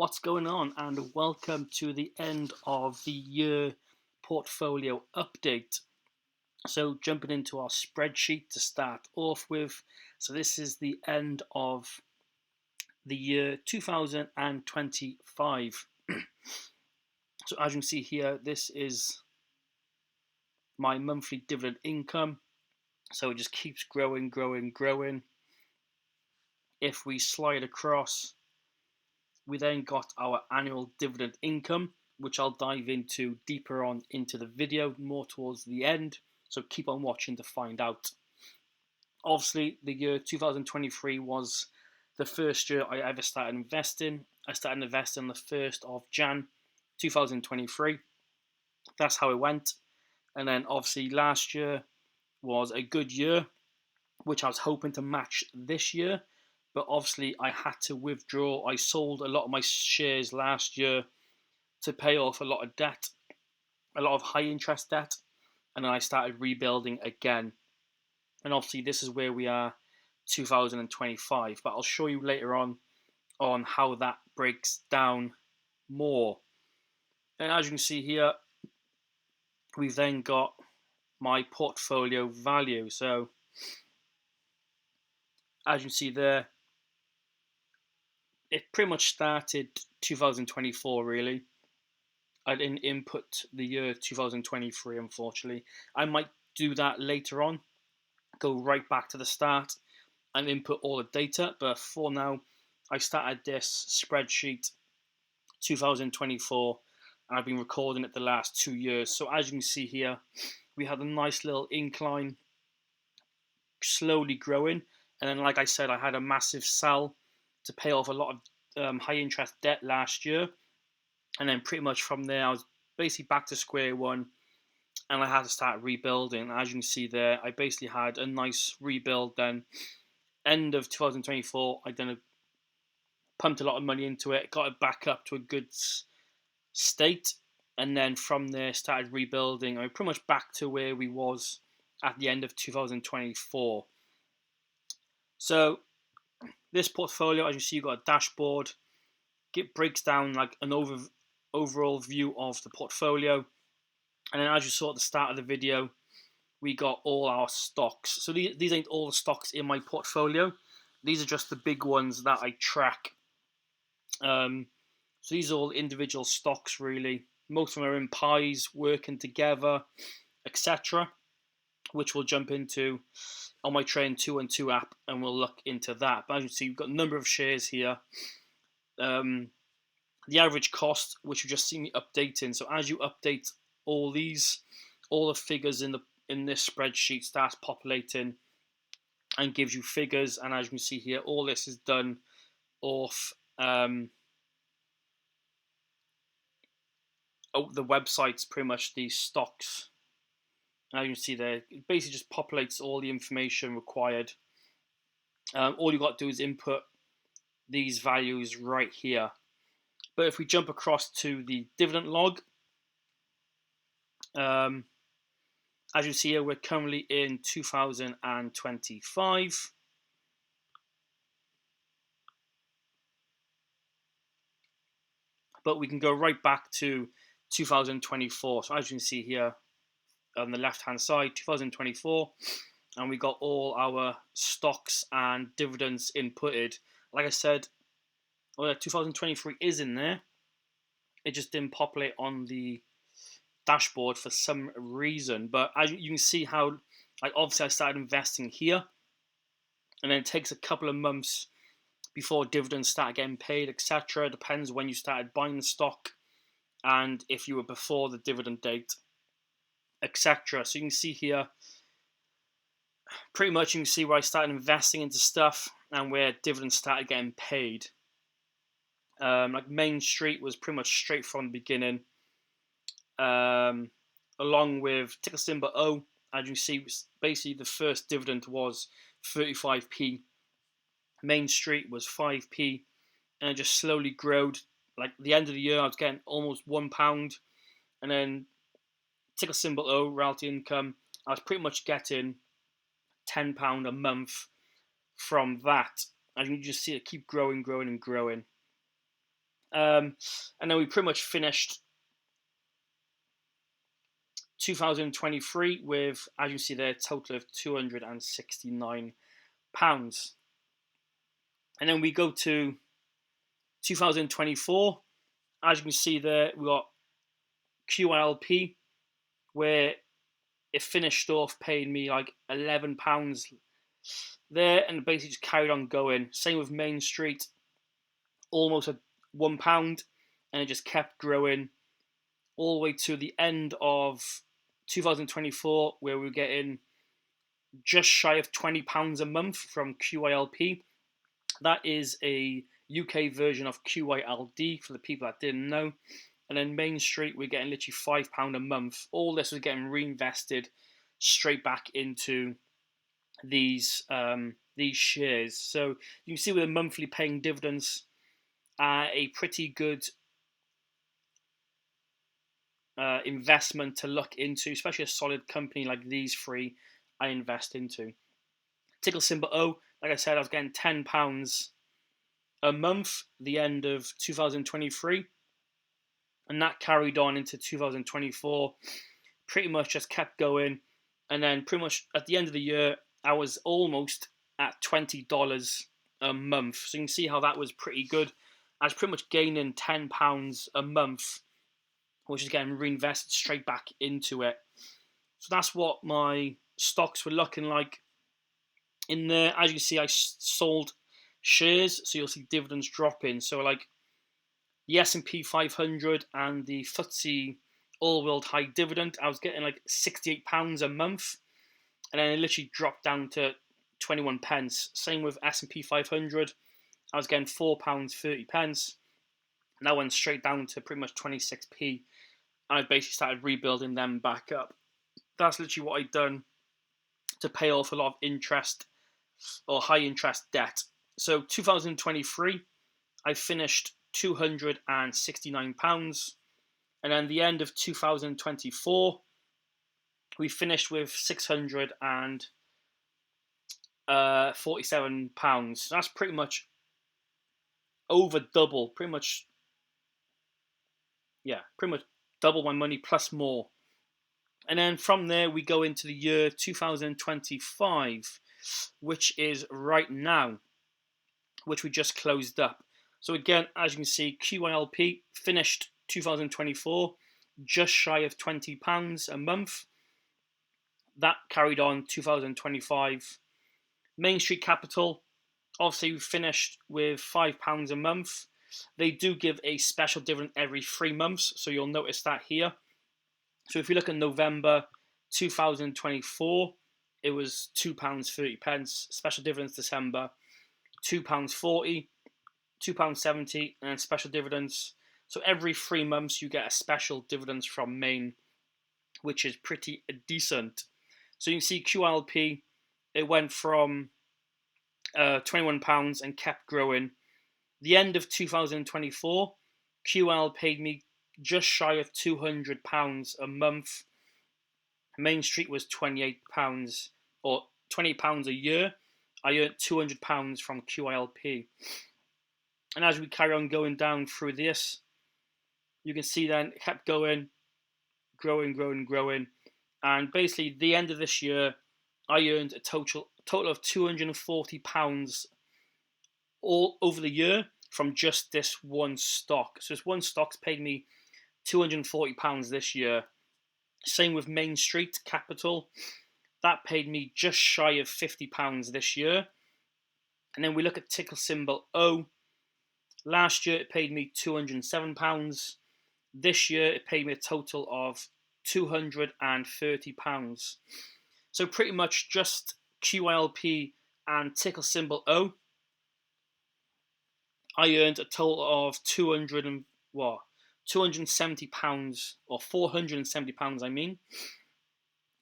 What's going on, and welcome to the end of the year portfolio update. So jumping into our spreadsheet to start off with. So this is the end of the year 2025. So as you can see here, this is my monthly dividend income. So it just keeps growing. If we slide across, we then got our annual dividend income, which I'll dive into deeper on into the video, more towards the end. So keep on watching to find out. Obviously, the year 2023 was the first year I ever started investing. I started investing on the 1st of Jan 2023. That's how it went. And then obviously last year was a good year, which I was hoping to match this year. But obviously I had to withdraw. I sold a lot of my shares last year to pay off a lot of debt, a lot of high interest debt, and then I started rebuilding again. And obviously this is where we are 2025, but I'll show you later on how that breaks down more. And as you can see here, we've then got my portfolio value. So as you can see there, it pretty much started 2024 really. I didn't input the year 2023, unfortunately. I might do that later on, go right back to the start and input all the data, but for now I started this spreadsheet 2024 and I've been recording it the last 2 years. So as you can see here, we had a nice little incline, slowly growing, and then like I said, I had a massive sell to pay off a lot of high interest debt last year, and then pretty much from there I was basically back to square one, and I had to start rebuilding. As you can see there, I basically had a nice rebuild then. End of 2024, I then pumped a lot of money into it, got it back up to a good state, and then from there started rebuilding. I mean, pretty much back to where we was at the end of 2024. So this portfolio, as you see, you've got a dashboard. It breaks down like an overall view of the portfolio, and then as you saw at the start of the video, we got all our stocks. So these ain't all the stocks in my portfolio. These are just the big ones that I track. So these are all individual stocks really. Most of them are in pies, working together, etc., which we'll jump into on my Train 212 app, and we'll look into that. But as you can see, we've got a number of shares here. The average cost, which you just see me updating. So as you update all these, all the figures in this spreadsheet starts populating and gives you figures. And as you can see here, all this is done off the website's pretty much these stocks. Now you can see there, it basically just populates all the information required. All you got to do is input these values right here. But if we jump across to the dividend log, as you see here, we're currently in 2025. But we can go right back to 2024. So as you can see here on the left-hand side, 2024, and we got all our stocks and dividends inputted. Like I said, 2023 is in there. It just didn't populate on the dashboard for some reason. But as you can see how, obviously I started investing here, and then it takes a couple of months before dividends start getting paid, etc. Depends when you started buying the stock and if you were before the dividend date, etc. So you can see here, pretty much you can see where I started investing into stuff and where dividends started getting paid. Like Main Street was pretty much straight from the beginning, along with ticker symbol O. As you see, basically the first dividend was 35p. Main Street was 5p, and it just slowly growed. Like the end of the year, I was getting almost £1, and then ticker symbol O, royalty income, I was pretty much getting £10 a month from that. And you just see it keep growing. And then we pretty much finished 2023 with, as you see there, a total of £269. And then we go to 2024. As you can see there, we got QLP, where it finished off paying me like £11 there, and basically just carried on going. Same with Main Street, almost at £1, and it just kept growing all the way to the end of 2024, where we were getting just shy of £20 a month from QYLP. That is a UK version of QYLD for the people that didn't know. And then Main Street, we're getting literally £5 a month. All this was getting reinvested straight back into these shares. So you can see with the monthly paying dividends, a pretty good investment to look into, especially a solid company like these three I invest into. Ticker symbol O, like I said, I was getting £10 a month the end of 2023, and that carried on into 2024. Pretty much just kept going, and then pretty much at the end of the year, I was almost at $20 a month. So you can see how that was pretty good. I was pretty much gaining £10 a month, which is getting reinvested straight back into it. So that's what my stocks were looking like in there. As you can see, I sold shares, so you'll see dividends dropping. So like the S&P 500 and the FTSE All World High Dividend, I was getting like £68 a month, and then it literally dropped down to 21 pence. Same with S&P 500, I was getting £4.30, and that went straight down to pretty much 26p. And I basically started rebuilding them back up. That's literally what I'd done to pay off a lot of interest or high interest debt. So 2023, I finished £269, and then the end of 2024, we finished with £647. That's pretty much over double, pretty much double my money plus more. And then from there, we go into the year 2025, which is right now, which we just closed up. So again, as you can see, QYLP finished 2024 just shy of £20 a month. That carried on 2025. Main Street Capital, obviously we finished with £5 a month. They do give a special dividend every 3 months, so you'll notice that here. So if you look at November 2024, it was £2.30. Special dividends December, £2.40, £2.70, and then special dividends. So every 3 months you get a special dividends from Main, which is pretty decent. So you can see QLP, it went from £21 and kept growing. The end of 2024, QL paid me just shy of £200 a month. Main Street was £28 or £28 a year. I earned £200 from QILP. And as we carry on going down through this, you can see then it kept going, growing. And basically, the end of this year, I earned a total of £240 all over the year from just this one stock. So this one stock's paid me £240 this year. Same with Main Street Capital. That paid me just shy of £50 this year. And then we look at ticker symbol O. Last year it paid me £207. This year it paid me a total of £230. So pretty much just QLP and ticker symbol O, I earned a total of £270 or £470, I mean,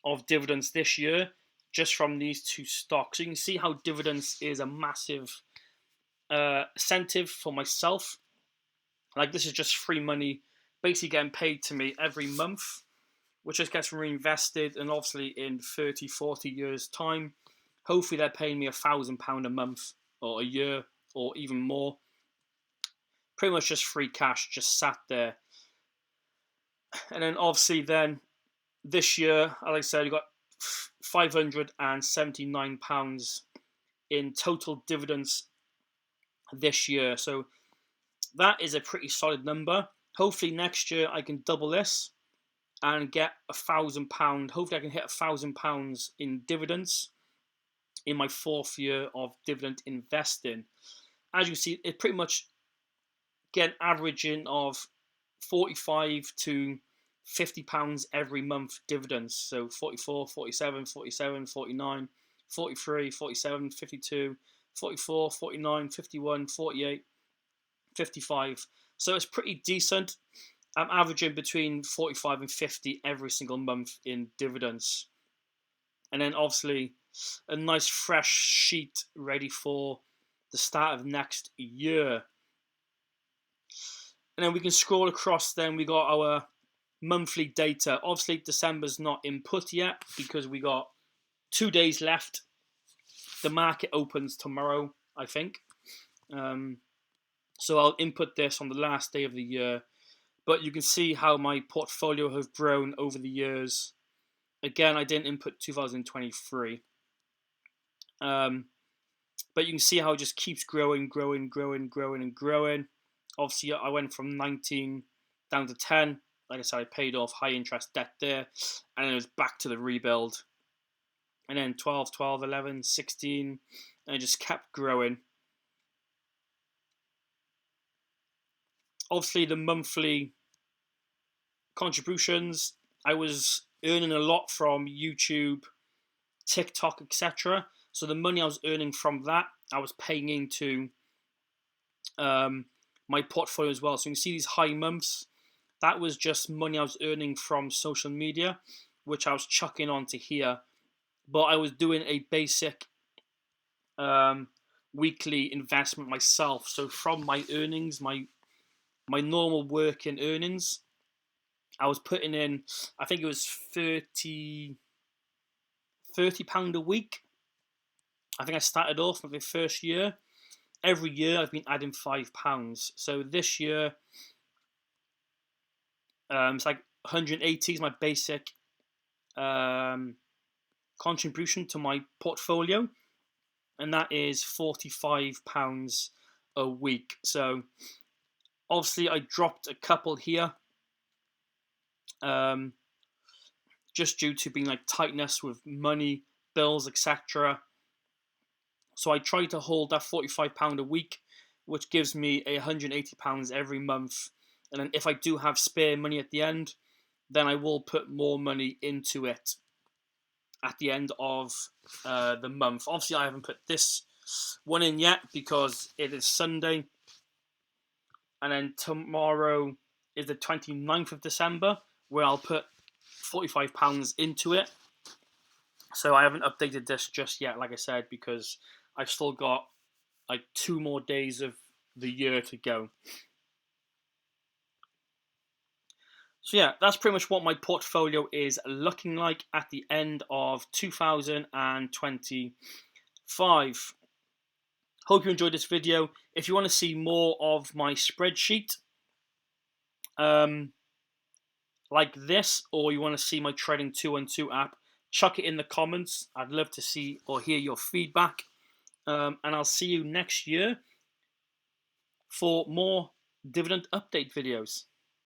of dividends this year just from these two stocks. So you can see how dividends is a massive incentive for myself. Like, this is just free money basically getting paid to me every month, which just gets reinvested, and obviously in 30-40 years time, hopefully they're paying me £1,000 a month or a year or even more. pretty much just free cash, just sat there. And then obviously then this year, like I said, you got £579 in total dividends this year. So that is a pretty solid number. Hopefully next year I can double this and get £1,000. Hopefully I can hit £1,000 in dividends in my 4th year of dividend investing. As you can see, it pretty much get an averaging of 45 to £50 every month dividends. So 44, 47, 47, 49, 43, 47, 52, 44, 49, 51, 48, 55. So it's pretty decent. I'm averaging between 45 and 50 every single month in dividends. And then obviously a nice fresh sheet ready for the start of next year. And then we can scroll across, then we got our monthly data. Obviously December's not input yet because we got 2 days left. The market opens tomorrow, I think. So I'll input this on the last day of the year. But you can see how my portfolio has grown over the years. Again, I didn't input 2023. But you can see how it just keeps growing. Obviously, I went from 19 down to 10. Like I said, I paid off high interest debt there. And then it was back to the rebuild. And then 12, 11, 16. And it just kept growing. Obviously, the monthly contributions, I was earning a lot from YouTube, TikTok, etc. So the money I was earning from that, I was paying into my portfolio as well. So you can see these high months. That was just money I was earning from social media, which I was chucking onto here. But I was doing a basic weekly investment myself. So from my earnings, my normal working earnings, I was putting in, I think it was £30 a week. I think I started off with the first year. Every year I've been adding £5. So this year, it's like 180 is my basic contribution to my portfolio, and that is £45 a week. So obviously I dropped a couple here, just due to being like tightness with money, bills, etc. So I try to hold that £45 a week, which gives me £180 every month. And then if I do have spare money at the end, then I will put more money into it at the end of the month. Obviously, I haven't put this one in yet because it is Sunday. And then tomorrow is the 29th of December, where I'll put £45 into it. So I haven't updated this just yet, like I said, because I've still got like 2 more days of the year to go. So yeah, that's pretty much what my portfolio is looking like at the end of 2025. Hope you enjoyed this video. If you want to see more of my spreadsheet, like this, or you want to see my Trading 212 app, chuck it in the comments. I'd love to see or hear your feedback. And I'll see you next year for more dividend update videos.